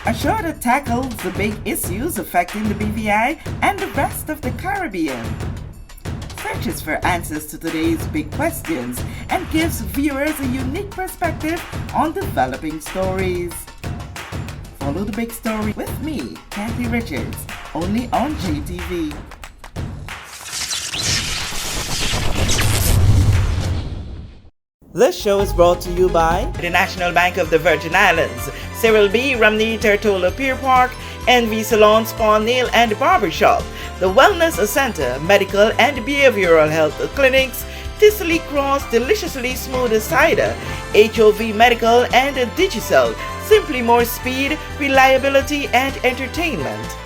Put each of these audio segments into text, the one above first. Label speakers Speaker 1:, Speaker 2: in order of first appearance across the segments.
Speaker 1: a show that tackles the big issues affecting the BVI and the rest of the Caribbean. Searches for answers to today's big questions and gives viewers a unique perspective on developing stories. Follow the big story with me, Kathy Richards, only on JTV. This show is brought to you by the National Bank of the Virgin Islands, Cyril B. Ramney Tertola Pier Park, NV Salon Spa Nail and Barbershop, the Wellness Center, Medical and Behavioral Health Clinics, Ticely Cross Deliciously Smooth Cider, HOV Medical and Digicel, simply more speed, reliability and entertainment.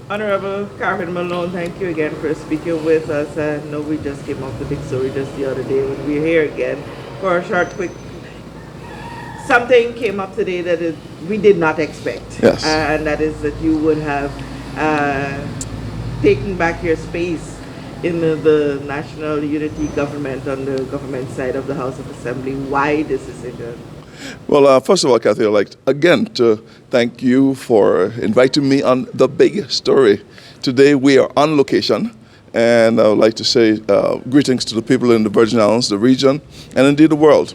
Speaker 1: Honorable Hon Malone, thank you again for speaking with us. I know we just came off the big story just the other day when we were here again for a short, quick. Something came up today that we did not expect.
Speaker 2: Yes.
Speaker 1: And that is that you would have taken back your space in the National Unity Government on the government side of the House of Assembly. Why this decision?
Speaker 2: Well, first of all, Kathy, I'd like again to thank you for inviting me on the big story. Today we are on location, and I would like to say greetings to the people in the Virgin Islands, the region, and indeed the world.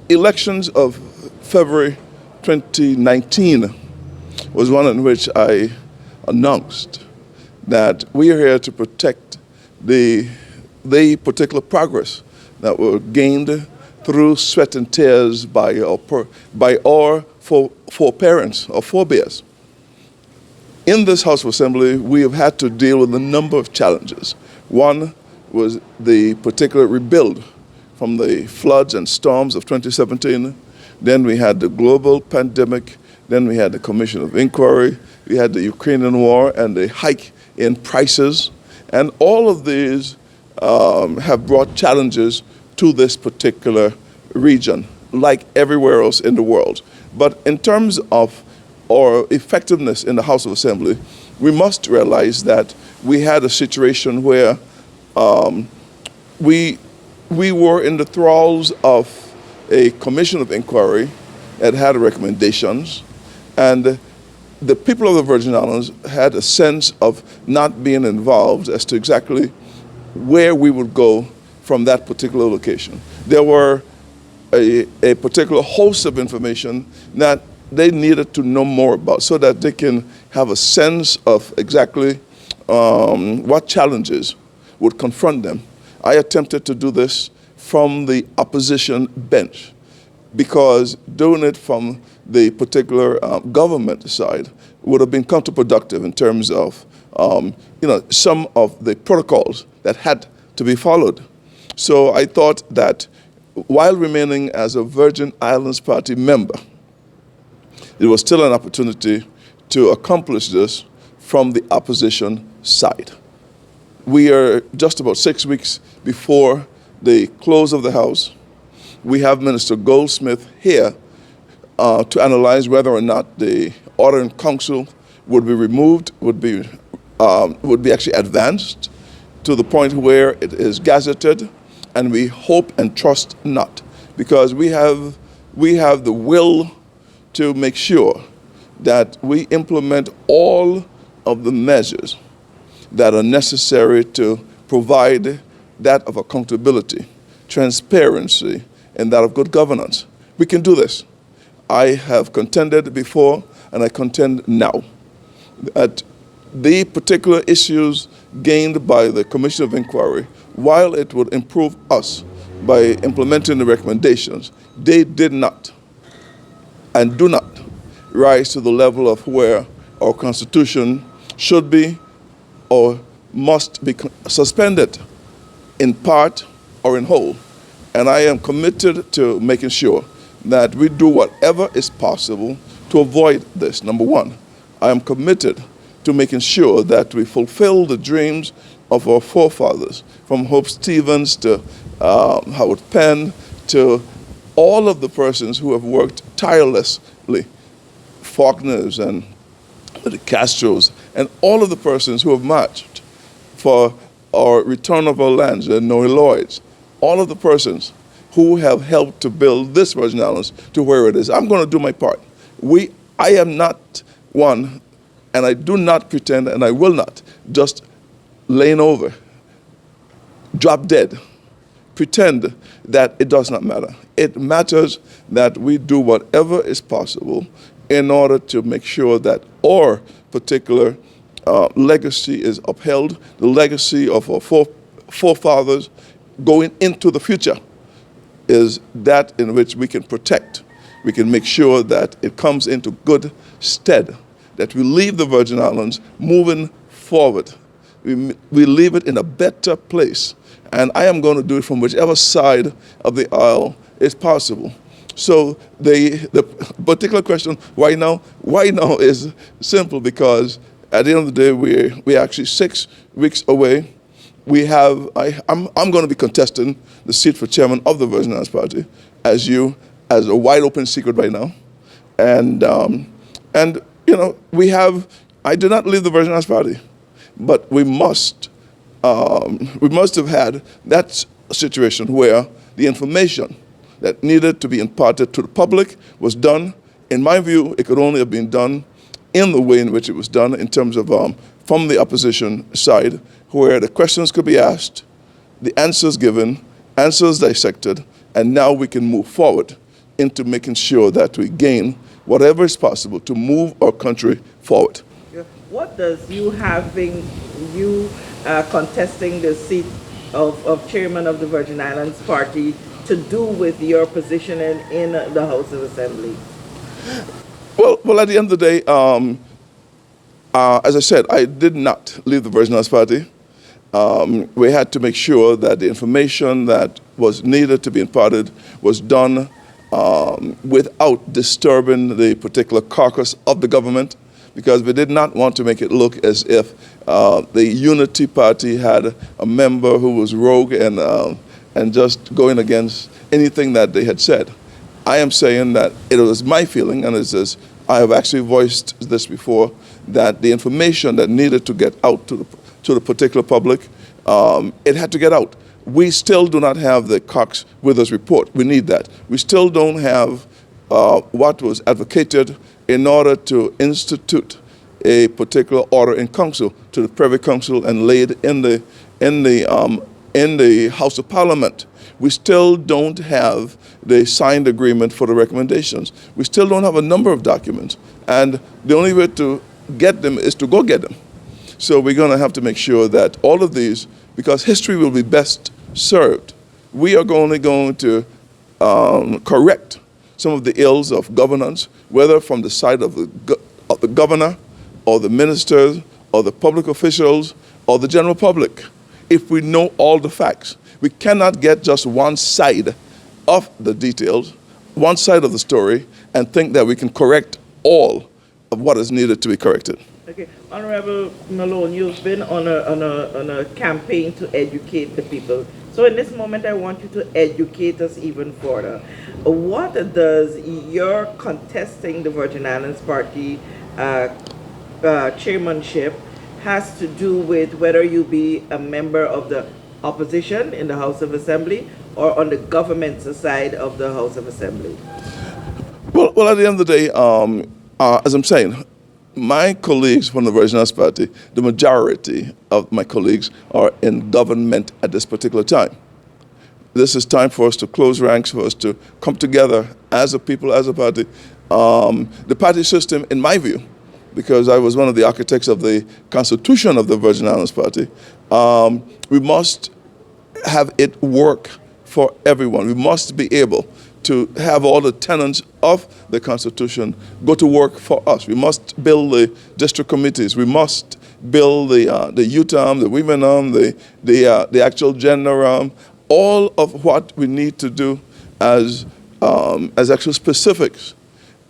Speaker 2: Elections of February 2019 was one in which I announced that we are here to protect the particular progress that were gained through sweat and tears by our parents or forebears. In this House of Assembly, we have had to deal with a number of challenges. One was the particular rebuild from the floods and storms of 2017. Then we had the global pandemic. Then we had the Commission of Inquiry. We had the Ukrainian war and the hike in prices. And all of these have brought challenges to this particular region, like everywhere else in the world. But in terms of our effectiveness in the House of Assembly, we must realize that we had a situation where we were in the thralls of a commission of inquiry that had recommendations, and the people of the Virgin Islands had a sense of not being involved as to exactly where we would go from that particular location. There were a particular host of information that they needed to know more about so that they can have a sense of exactly what challenges would confront them. I attempted to do this from the opposition bench because doing it from the particular government side would have been counterproductive in terms of some of the protocols that had to be followed. So I thought that while remaining as a Virgin Islands Party member, it was still an opportunity to accomplish this from the opposition side. We are just about 6 weeks before the close of the House. We have Minister Goldsmith here to analyze whether or not the order in council would be removed, would be actually advanced to the point where it is gazetted, and we hope and trust not, because we have the will to make sure that we implement all of the measures that are necessary to provide that of accountability, transparency, and that of good governance. We can do this. I have contended before, and I contend now, that the particular issues gained by the Commission of Inquiry, while it would improve us by implementing the recommendations, they did not and do not rise to the level of where our Constitution should be or must be suspended in part or in whole. And I am committed to making sure that we do whatever is possible to avoid this. Number one, I am committed to making sure that we fulfill the dreams of our forefathers, from Hope Stevens to Howard Penn to all of the persons who have worked tirelessly, Faulkners and the Castros, and all of the persons who have marched for our return of our lands, the Noe Lloyds, all of the persons who have helped to build this Virgin Islands to where it is. I'm going to do my part. I am not one, and I do not pretend, and I will not just laying over, drop dead, pretend that it does not matter. It matters that we do whatever is possible in order to make sure that our particular legacy is upheld, the legacy of our forefathers going into the future is that in which we can protect. We can make sure that it comes into good stead, that we leave the Virgin Islands moving forward. We leave it in a better place. And I am going to do it from whichever side of the aisle is possible. So the particular question, why now? Why now is simple, because at the end of the day, we're actually 6 weeks away. I'm going to be contesting the seat for chairman of the Virgin Islands Party, as a wide open secret right now. And you know, I did not leave the Virgin Islands Party, but we must have had that situation where the information that needed to be imparted to the public was done. In my view, it could only have been done in the way in which it was done, in terms of from the opposition side, where the questions could be asked, the answers given, answers dissected, and now we can move forward into making sure that we gain whatever is possible to move our country forward.
Speaker 1: What does you contesting the seat of chairman of the Virgin Islands Party to do with your position in the House of Assembly?
Speaker 2: Well, at the end of the day, as I said, I did not leave the Virgin Islands Party. We had to make sure that the information that was needed to be imparted was done without disturbing the particular caucus of the government, because we did not want to make it look as if the Unity Party had a member who was rogue and just going against anything that they had said. I am saying that it was my feeling, and it's this, I have actually voiced this before, that the information that needed to get out to the particular public, it had to get out. We still do not have the Cox Withers report. We need that. We still don't have what was advocated in order to institute a particular order in council to the Privy Council and laid in the House of Parliament. We still don't have the signed agreement for the recommendations. We still don't have a number of documents, and the only way to get them is to go get them. So we're going to have to make sure that all of these, because history will be best served, we are only going to correct some of the ills of governance, whether from the side of the governor or the ministers or the public officials or the general public, if we know all the facts. We cannot get just one side of the details, one side of the story, and think that we can correct all of what is needed to be corrected.
Speaker 1: Okay, Honorable Malone, you've been on a campaign to educate the people. So in this moment, I want you to educate us even further. What does your contesting the Virgin Islands Party chairmanship has to do with whether you be a member of the opposition in the House of Assembly or on the government side of the House of Assembly?
Speaker 2: Well, at the end of the day, as I'm saying, my colleagues from the Virgin Islands Party, the majority of my colleagues are in government at this particular time. This is time for us to close ranks, for us to come together as a people, as a party. The party system, in my view, because I was one of the architects of the constitution of the Virgin Islands Party, we must have it work for everyone. We must be able to have all the tenets of the Constitution go to work for us. We must build the district committees. We must build the youth arm, the women arm, the actual gender arm, all of what we need to do as actual specifics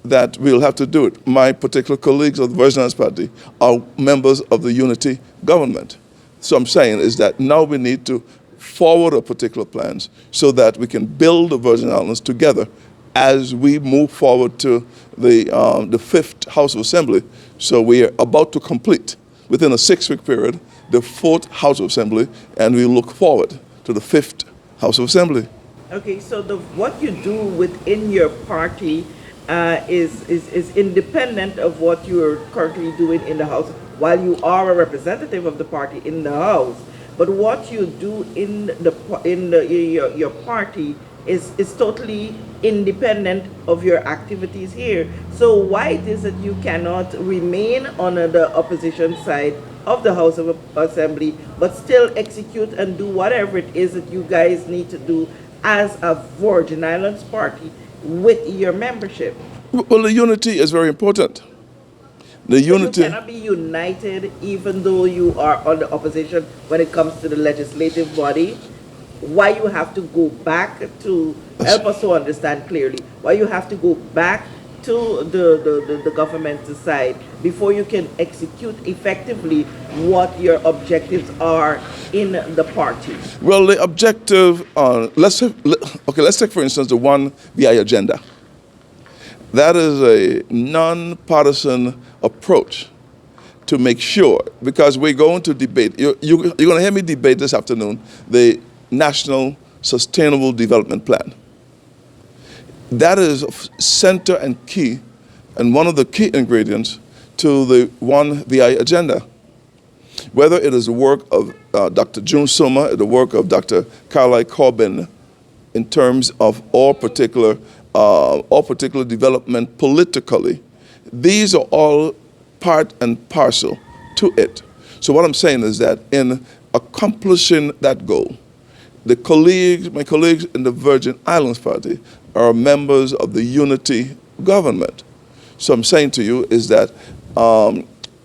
Speaker 2: that we'll have to do it. My particular colleagues of the Virgin Islands Party are members of the unity government. So I'm saying is that now we need to forward our particular plans so that we can build the Virgin Islands together as we move forward to the fifth House of Assembly. So we are about to complete, within a 6-week period, the fourth House of Assembly, and we look forward to the fifth House of Assembly.
Speaker 1: Okay, so what you do within your party is independent of what you're currently doing in the House, while you are a representative of the party in the House. But what you do in your party is totally independent of your activities here. So why it is that you cannot remain on the opposition side of the House of Assembly, but still execute and do whatever it is that you guys need to do as a Virgin Islands party with your membership?
Speaker 2: Well, the unity is very important. The unity.
Speaker 1: You cannot be united even though you are on the opposition when it comes to the legislative body. Why you have to go back to, help us to understand clearly, why you have to go back to the government side before you can execute effectively what your objectives are in the party?
Speaker 2: Well, the objective, let's take for instance the One VI agenda. That is a non-partisan approach to make sure, because we're going to debate, you're going to hear me debate this afternoon, the National Sustainable Development Plan. That is center and key, and one of the key ingredients to the One VI agenda. Whether it is the work of Dr. June Suma, the work of Dr. Carly Corbin, in terms of all particular development politically, these are all part and parcel to it. So what I'm saying is that in accomplishing that goal, my colleagues in the Virgin Islands Party are members of the unity government. So I'm saying to you is that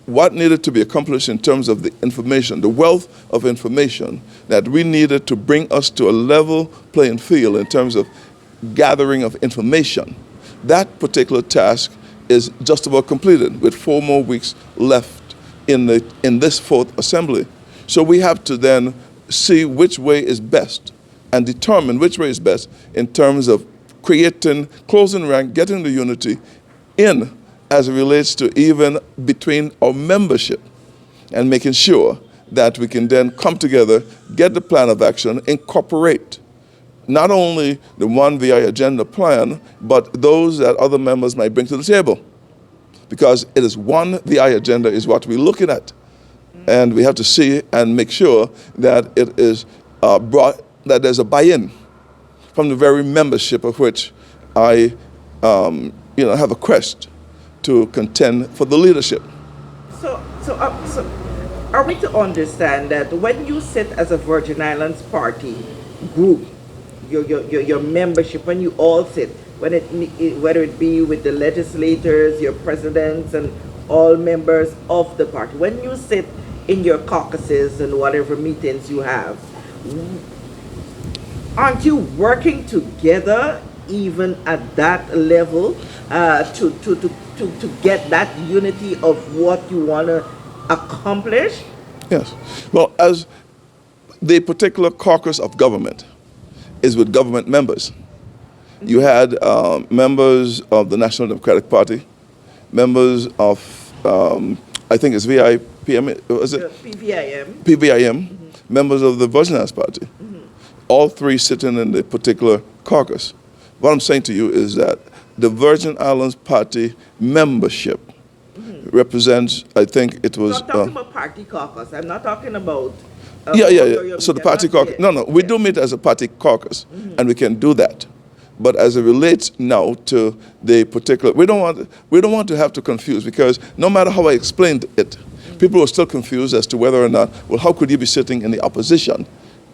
Speaker 2: what needed to be accomplished in terms of the information, the wealth of information that we needed to bring us to a level playing field in terms of gathering of information, that particular task is just about completed with 4 more weeks left in this fourth assembly. So we have to then see which way is best and determine which way is best in terms of closing rank, getting the unity in as it relates to even between our membership, and making sure that we can then come together, get the plan of action, incorporate not only the One VI agenda plan, but those that other members might bring to the table. Because it is One VI agenda is what we're looking at. And we have to see and make sure that it is that there's a buy-in from the very membership of which I have a quest to contend for the leadership.
Speaker 1: So are we to understand that when you sit as a Virgin Islands party group, your membership, when you all sit, whether it be with the legislators, your presidents, and all members of the party, when you sit in your caucuses and whatever meetings you have, aren't you working together even at that level to get that unity of what you want to accomplish?
Speaker 2: Yes. Well, as the particular caucus of government is with government members. You had members of the National Democratic Party, members of, I think it's VIPM, was it?
Speaker 1: PVIM.
Speaker 2: PVIM, members of the Virgin Islands Party. All three sitting in the particular caucus. What I'm saying to you is that the Virgin Islands Party membership represents, I think it was...
Speaker 1: I'm not talking about party caucus. I'm not talking about...
Speaker 2: Yeah. So the party caucus... No, we do meet as a party caucus, and we can do that. But as it relates now to the particular, we don't want to have to confuse, because no matter how I explained it, people were still confused as to whether or not, well, how could you be sitting in the opposition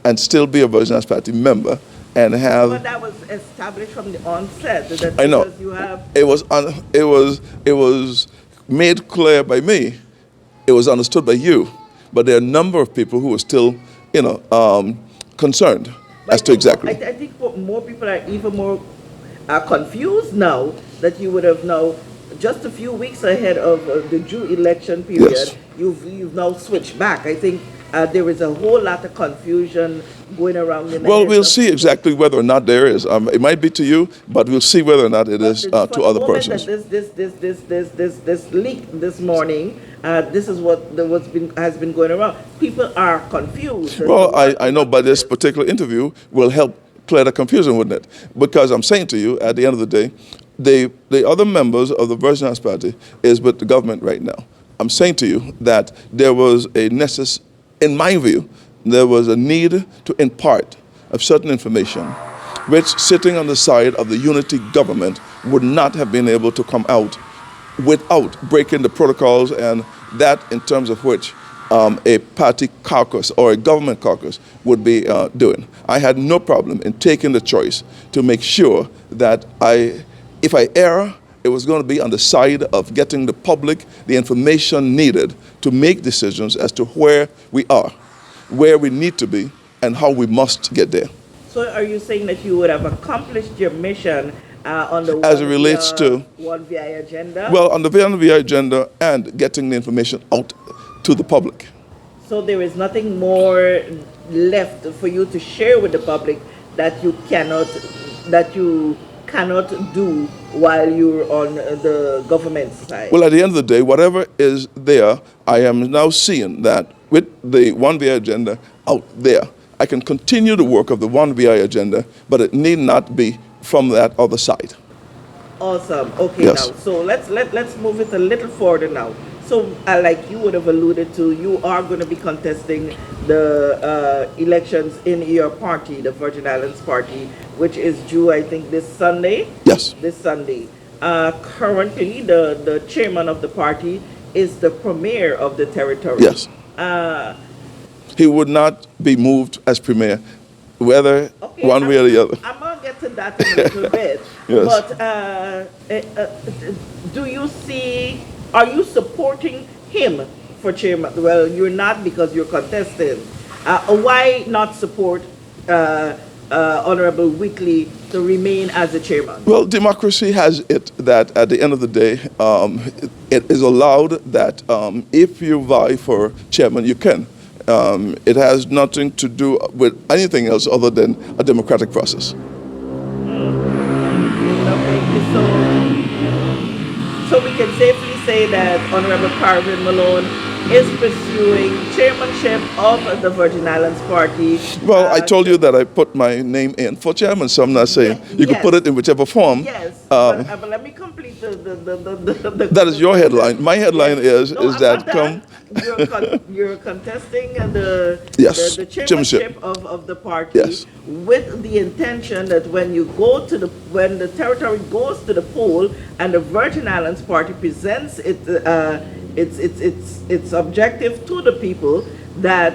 Speaker 2: and still be a Virgin Islands Party member and have?
Speaker 1: But that was established from the onset. That
Speaker 2: I know.
Speaker 1: because you have.
Speaker 2: It was made clear by me. It was understood by you, but there are a number of people who are still, concerned as to exactly.
Speaker 1: I think more people are even more confused now that you would have now, just a few weeks ahead of the Jew election period,
Speaker 2: Yes.
Speaker 1: you've now switched back. I think there is a whole lot of confusion going around in the
Speaker 2: Well,
Speaker 1: heads
Speaker 2: we'll
Speaker 1: of
Speaker 2: see
Speaker 1: people.
Speaker 2: exactly whether or not there is. It might be to you, but we'll see whether or not it is
Speaker 1: But
Speaker 2: to other
Speaker 1: moment
Speaker 2: persons.
Speaker 1: that this leak this morning, this is what has been going around. People are confused.
Speaker 2: Well, I know, but this particular interview will help clear the confusion, wouldn't it? Because I'm saying to you, at the end of the day, the other members of the Virgin Islands Party is with the government right now. I'm saying to you that there was in my view, there was a need to impart of certain information, which sitting on the side of the unity government would not have been able to come out without breaking the protocols, and that in terms of which a party caucus or a government caucus would be doing. I had no problem in taking the choice to make sure that if I err, it was going to be on the side of getting the public the information needed to make decisions as to where we are, where we need to be, and how we must get there.
Speaker 1: So are you saying that you would have accomplished your mission on the
Speaker 2: As it relates to
Speaker 1: One VI agenda?
Speaker 2: Well, on the VI agenda and getting the information out to the public.
Speaker 1: So there is nothing more left for you to share with the public that you cannot do while you're on the government side.
Speaker 2: Well, at the end of the day, whatever is there, I am now seeing that with the One VI agenda out there, I can continue the work of the One VI agenda, but it need not be from that other side.
Speaker 1: Awesome. Okay,
Speaker 2: Yes.
Speaker 1: now, so let's move it a little further now. So, like you would have alluded to, you are going to be contesting the elections in your party, the Virgin Islands Party, which is due, I think, this Sunday.
Speaker 2: Yes.
Speaker 1: This Sunday. Currently, the chairman of the party is the premier of the territory.
Speaker 2: Yes. He would not be moved as premier, whether
Speaker 1: Okay,
Speaker 2: one way or the other.
Speaker 1: I'm going to get to that in a little bit.
Speaker 2: Yes.
Speaker 1: But are you supporting him for chairman? Well, you're not, because you're contesting. Why not support Honorable Whitley to remain as the chairman?
Speaker 2: Well, democracy has it that at the end of the day, it is allowed that if you vie for chairman, you can. It has nothing to do with anything else other than a democratic process.
Speaker 1: Okay, so we can safely say that Honorable Hon Malone is pursuing chairmanship of the Virgin Islands Party.
Speaker 2: Well, I told you that I put my name in for chairman, so I'm not saying you can
Speaker 1: yes.
Speaker 2: put it in whichever form.
Speaker 1: Yes, but let me complete the
Speaker 2: That is your headline. My headline is
Speaker 1: I'm
Speaker 2: that
Speaker 1: not done. You're contesting the
Speaker 2: Yes,
Speaker 1: chairmanship of the party,
Speaker 2: Yes.
Speaker 1: with the intention that when the territory goes to the poll and the Virgin Islands Party presents its objective to the people, that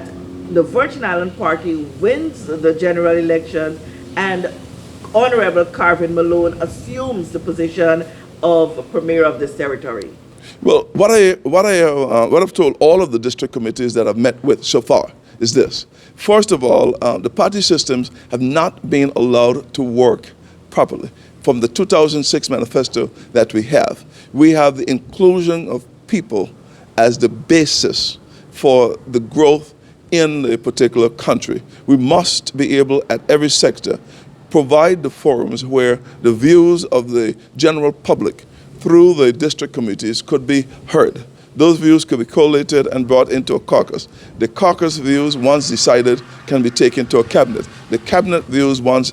Speaker 1: the Virgin Island Party wins the general election and Honorable Hon Malone assumes the position of premier of this territory.
Speaker 2: Well, what I've told all of the district committees that I've met with so far is this. First of all, the party systems have not been allowed to work properly. From the 2006 manifesto that we have the inclusion of people as the basis for the growth in a particular country. We must be able, at every sector, provide the forums where the views of the general public through the district committees could be heard. Those views could be collated and brought into a caucus. The caucus views, once decided, can be taken to a cabinet. The cabinet views, once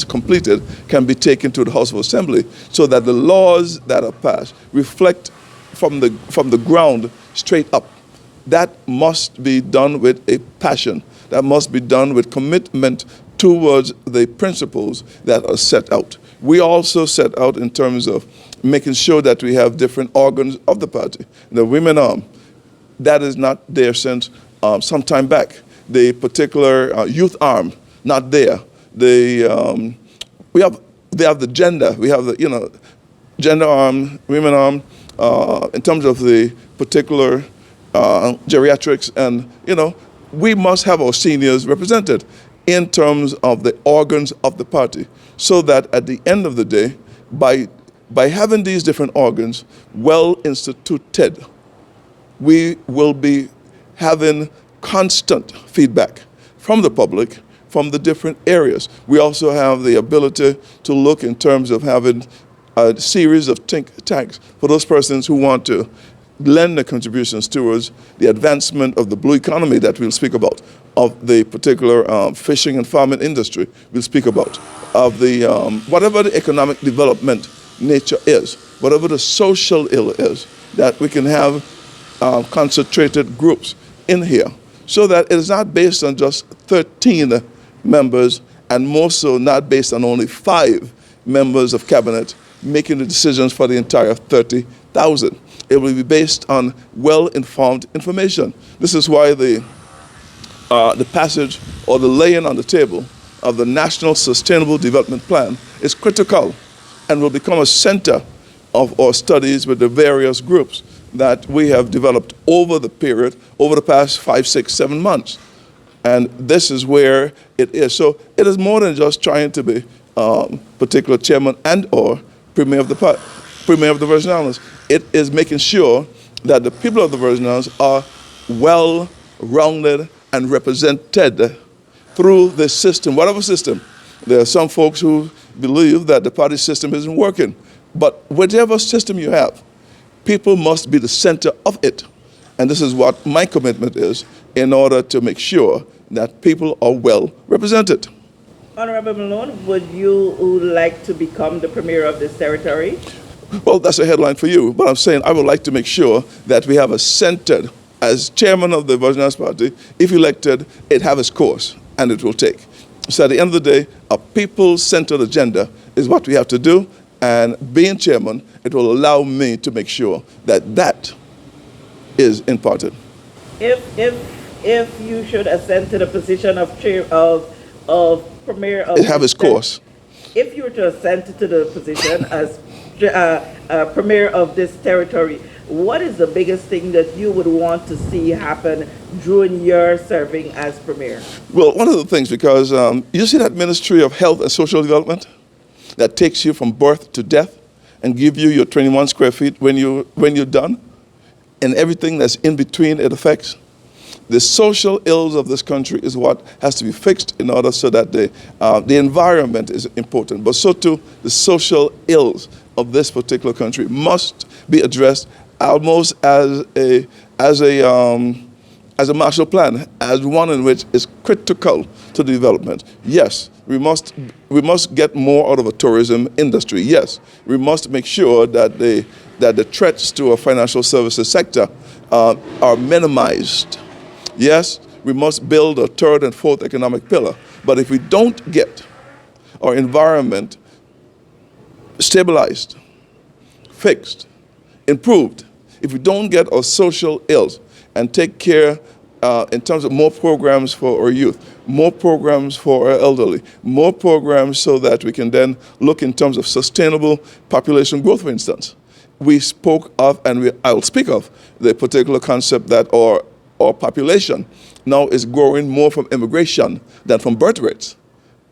Speaker 2: completed, can be taken to the House of Assembly, so that the laws that are passed reflect from the ground straight up. That must be done with a passion. That must be done with commitment towards the principles that are set out. We also set out in terms of making sure that we have different organs of the party. The women arm, that is not there since some time back. The particular youth arm, not there. They have the gender. We have the gender arm, women arm. In terms of the particular geriatrics, and we must have our seniors represented in terms of the organs of the party, so that at the end of the day, by having these different organs well instituted, we will be having constant feedback from the public, from the different areas. We also have the ability to look in terms of having a series of think tanks for those persons who want to lend their contributions towards the advancement of the blue economy that we'll speak about, of the particular fishing and farming industry we'll speak about, of the whatever the economic development nature is, whatever the social ill is, that we can have concentrated groups in here, so that it is not based on just 13 members, and more so not based on only 5 members of cabinet making the decisions for the entire 30,000. It will be based on well-informed information. This is why the passage or the laying on the table of the National Sustainable Development Plan is critical and will become a center of our studies with the various groups that we have developed over the past 5, 6, 7 months. And this is where it is. So it is more than just trying to be particular chairman and or premier of the Virgin Islands. It is making sure that the people of the Virgin Islands are well-rounded and represented through the system, whatever system. There are some folks who believe that the party system isn't working. But whichever system you have, people must be the center of it. And this is what my commitment is in order to make sure that people are well represented.
Speaker 1: Honorable Malone, would you like to become the premier of this territory?
Speaker 2: Well, that's a headline for you, but I'm saying I would like to make sure that we have a centered, as chairman of the Virgin Islands Party, if elected, it have its course, and it will take. So at the end of the day, a people-centered agenda is what we have to do, and being chairman, it will allow me to make sure that that is imparted.
Speaker 1: If you should ascend to the position of chair of premier of
Speaker 2: it have its course.
Speaker 1: If you were to ascend to the position as premier of this territory, what is the biggest thing that you would want to see happen during your serving as premier?
Speaker 2: Well, one of the things, because you see that Ministry of Health and Social Development that takes you from birth to death and give you your 21 square feet when you're done, and everything that's in between it affects. The social ills of this country is what has to be fixed in order so that the environment is important, but so too the social ills of this particular country must be addressed almost as a Marshall Plan, as one in which is critical to the development. Yes, we must get more out of a tourism industry. Yes, we must make sure that the threats to our financial services sector are minimized. Yes, we must build a third and fourth economic pillar. But if we don't get our environment stabilized, fixed, improved, if we don't get our social ills and take care in terms of more programs for our youth, more programs for our elderly, more programs so that we can then look in terms of sustainable population growth, for instance. We spoke of, and I'll speak of, the particular concept that our population now is growing more from immigration than from birth rates.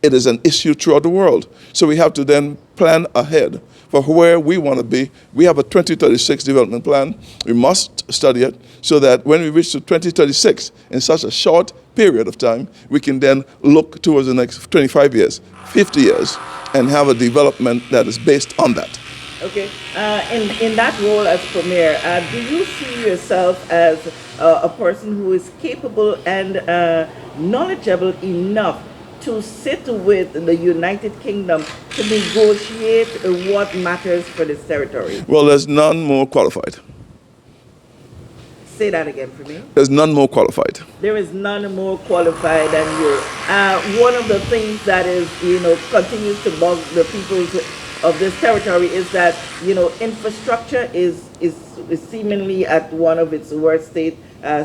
Speaker 2: It is an issue throughout the world. So we have to then plan ahead for where we want to be. We have a 2036 development plan. We must study it so that when we reach to 2036, in such a short period of time, we can then look towards the next 25 years, 50 years, and have a development that is based on that.
Speaker 1: Okay. In that role as premier, do you see yourself as a person who is capable and knowledgeable enough to sit with the United Kingdom to negotiate what matters for this territory?
Speaker 2: Well, there's none more qualified.
Speaker 1: Say that again for me.
Speaker 2: There's none more qualified.
Speaker 1: There is none more qualified than you. One of the things that is, continues to bug the people's of this territory is that, infrastructure is seemingly at one of its worst state,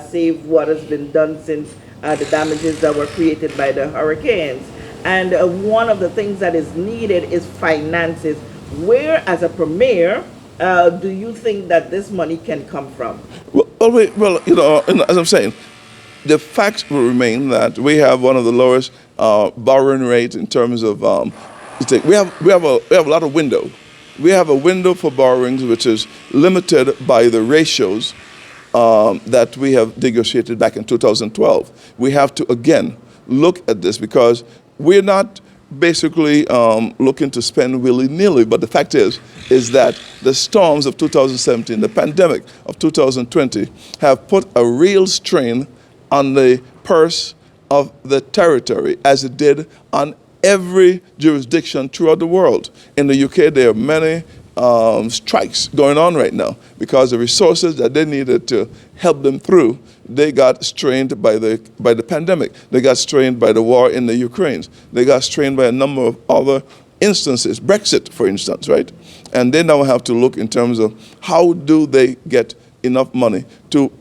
Speaker 1: save what has been done since the damages that were created by the hurricanes. And one of the things that is needed is finances. Where, as a premier, do you think that this money can come from?
Speaker 2: Well, as I'm saying, the facts will remain that we have one of the lowest borrowing rates in terms of we have a lot of window. We have a window for borrowings which is limited by the ratios that we have negotiated back in 2012. We have to again look at this because we're not basically looking to spend willy-nilly, but the fact is that the storms of 2017, the pandemic of 2020, have put a real strain on the purse of the territory, as it did on every jurisdiction throughout the world. In the UK, there are many strikes going on right now because the resources that they needed to help them through, they got strained by the pandemic. They got strained by the war in the Ukraine. They got strained by a number of other instances, Brexit, for instance, right? And they now have to look in terms of how do they get enough money to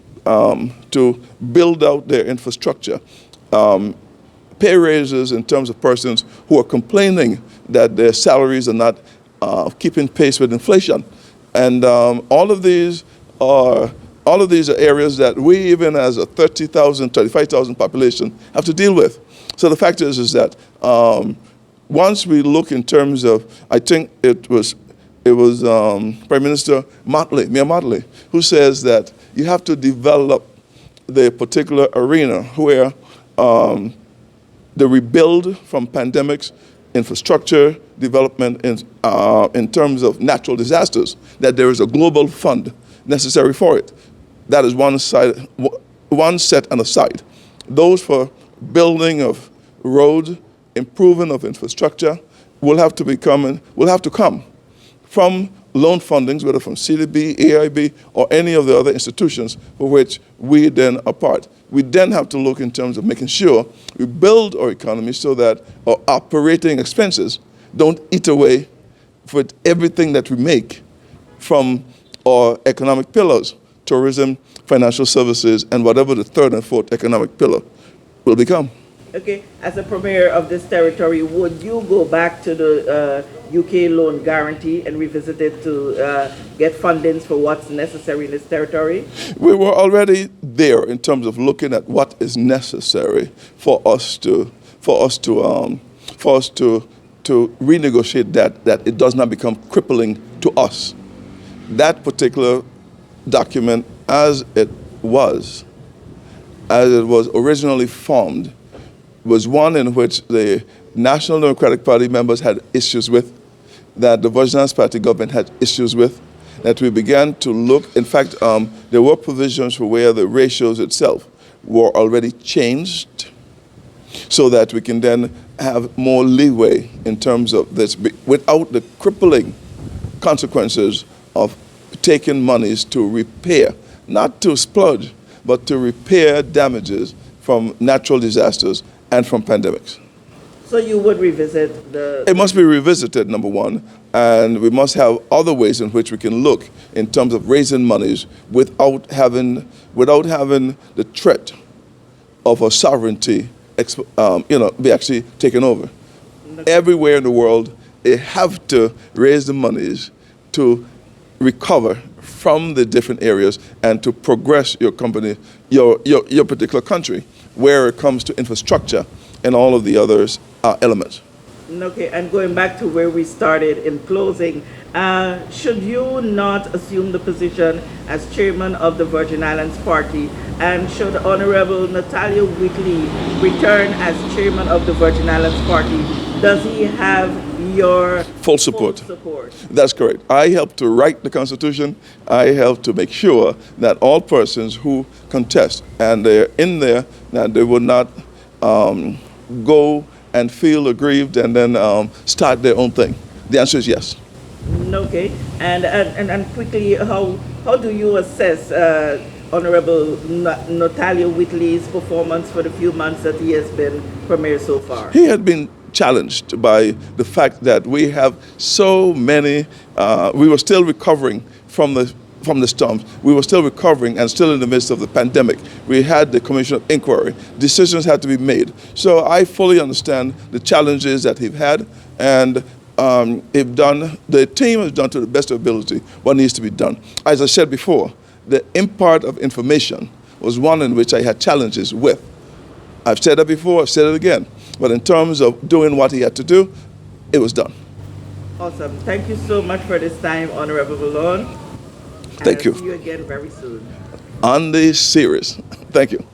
Speaker 2: build out their infrastructure, pay raises in terms of persons who are complaining that their salaries are not keeping pace with inflation, and all of these are areas that we, even as a 30,000, 35,000 population, have to deal with. So the fact is that once we look in terms of, I think it was Prime Minister Mia Mottley, who says that you have to develop the particular arena where the rebuild from pandemics, infrastructure development in terms of natural disasters, that there is a global fund necessary for it. That is one set and aside. Those for building of roads, improving of infrastructure will have to come from loan fundings, whether from CDB, AIB, or any of the other institutions for which we then are part. We then have to look in terms of making sure we build our economy so that our operating expenses don't eat away for everything that we make from our economic pillars, tourism, financial services, and whatever the third and fourth economic pillar will become.
Speaker 1: Okay, as a premier of this territory, would you go back to the UK loan guarantee and revisit it to get fundings for what's necessary in this territory?
Speaker 2: We were already there in terms of looking at what is necessary for us to renegotiate that it does not become crippling to us. That particular document, as it was originally formed, was one in which the National Democratic Party members had issues with, that the Virgin Islands Party government had issues with, that we began to look. In fact, there were provisions for where the ratios itself were already changed so that we can then have more leeway in terms of this without the crippling consequences of taking monies to repair, not to splurge, but to repair damages from natural disasters and from pandemics.
Speaker 1: So you would revisit the...
Speaker 2: It must be revisited, number one, and we must have other ways in which we can look in terms of raising monies without having the threat of our sovereignty be actually taken over.
Speaker 1: Okay.
Speaker 2: Everywhere in the world, they have to raise the monies to recover from the different areas and to progress your company, your particular country, where it comes to infrastructure and all of the others elements.
Speaker 1: Okay, and going back to where we started in closing, should you not assume the position as chairman of the Virgin Islands Party, and should Honorable Natalia Whitley return as chairman of the Virgin Islands Party? Does he have your
Speaker 2: full support? That's correct. I helped to write the Constitution. I helped to make sure that all persons who contest and they're in there, that they would not go and feel aggrieved and then start their own thing. The answer is yes.
Speaker 1: Okay, and quickly, how do you assess Honorable Natalia Whitley's performance for the few months that he has been premier so far?
Speaker 2: He had been challenged by the fact that we have so many, we were still recovering from the storms. We were still recovering and still in the midst of the pandemic. We had the Commission of Inquiry. Decisions had to be made. So I fully understand the challenges that he's had, and the team has done to the best of ability what needs to be done. As I said before, the impart of information was one in which I had challenges with. I've said that before, I've said it again. But in terms of doing what he had to do, it was done.
Speaker 1: Awesome. Thank you so much for this time, Honorable Malone.
Speaker 2: Thank you.
Speaker 1: See you again very soon.
Speaker 2: On the series. Thank you.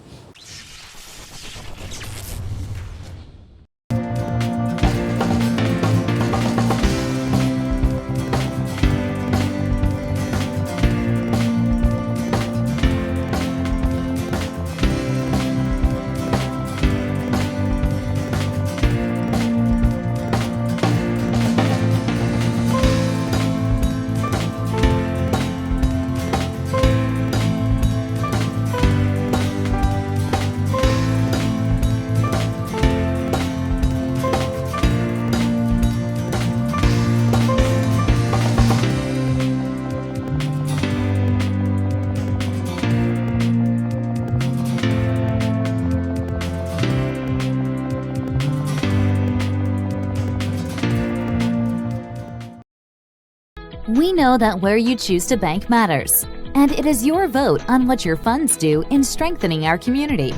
Speaker 3: We know that where you choose to bank matters, and it is your vote on what your funds do in strengthening our community.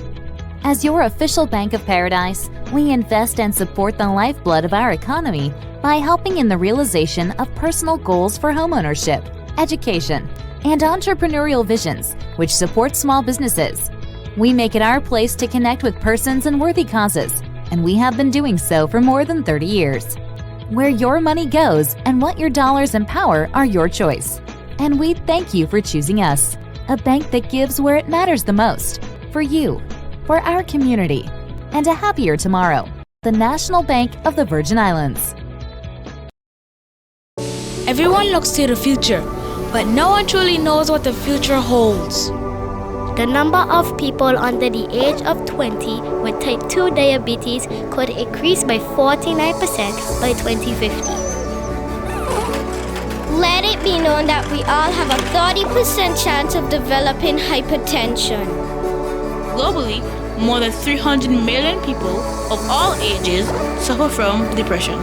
Speaker 3: As your official Bank of Paradise, we invest and support the lifeblood of our economy by helping in the realization of personal goals for homeownership, education, and entrepreneurial visions, which support small businesses. We make it our place to connect with persons and worthy causes, and we have been doing so for more than 30 years. Where your money goes and what your dollars empower are your choice. And we thank you for choosing us, a bank that gives where it matters the most, for you, for our community, and a happier tomorrow. The National Bank of the Virgin Islands.
Speaker 4: Everyone looks to the future, but no one truly knows what the future holds.
Speaker 5: The number of people under the age of 20 with type 2 diabetes could increase by 49% by 2050. Let it be known that we all have a 30% chance of developing hypertension.
Speaker 4: Globally, more than 300 million people of all ages suffer from depression.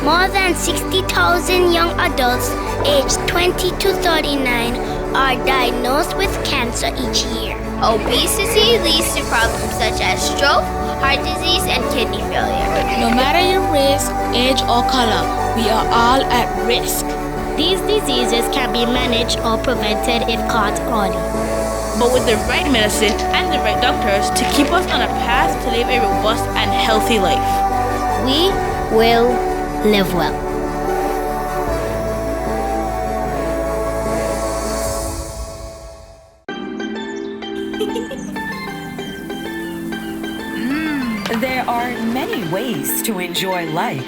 Speaker 5: More than 60,000 young adults aged 20 to 39 are diagnosed with cancer each year. Obesity leads to problems such as stroke, heart disease, and kidney failure.
Speaker 4: No matter your race, age, or color, we are all at risk.
Speaker 5: These diseases can be managed or prevented if caught early.
Speaker 4: But with the right medicine and the right doctors to keep us on a path to live a robust and healthy life,
Speaker 5: we will live well.
Speaker 6: There are many ways to enjoy life,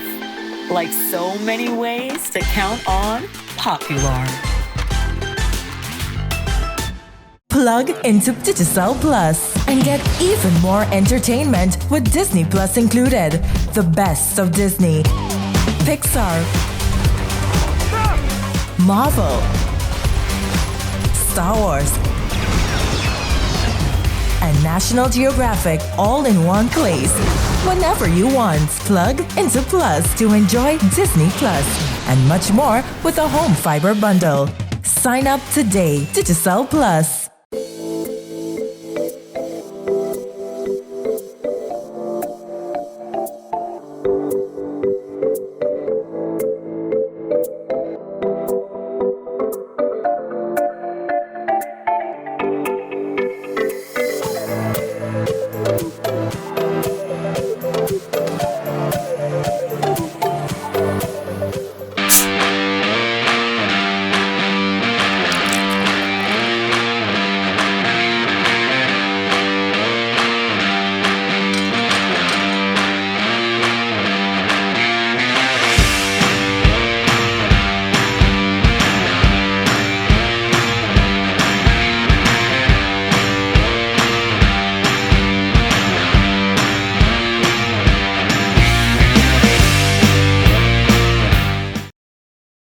Speaker 6: like so many ways to count on Popular.
Speaker 7: Plug into Digicel Plus and get even more entertainment with Disney Plus included. The best of Disney, Pixar, Marvel, Star Wars, and National Geographic all in one place. Whenever you want, plug into Plus to enjoy Disney Plus and much more with a home fiber bundle. Sign up today. Digicel Plus.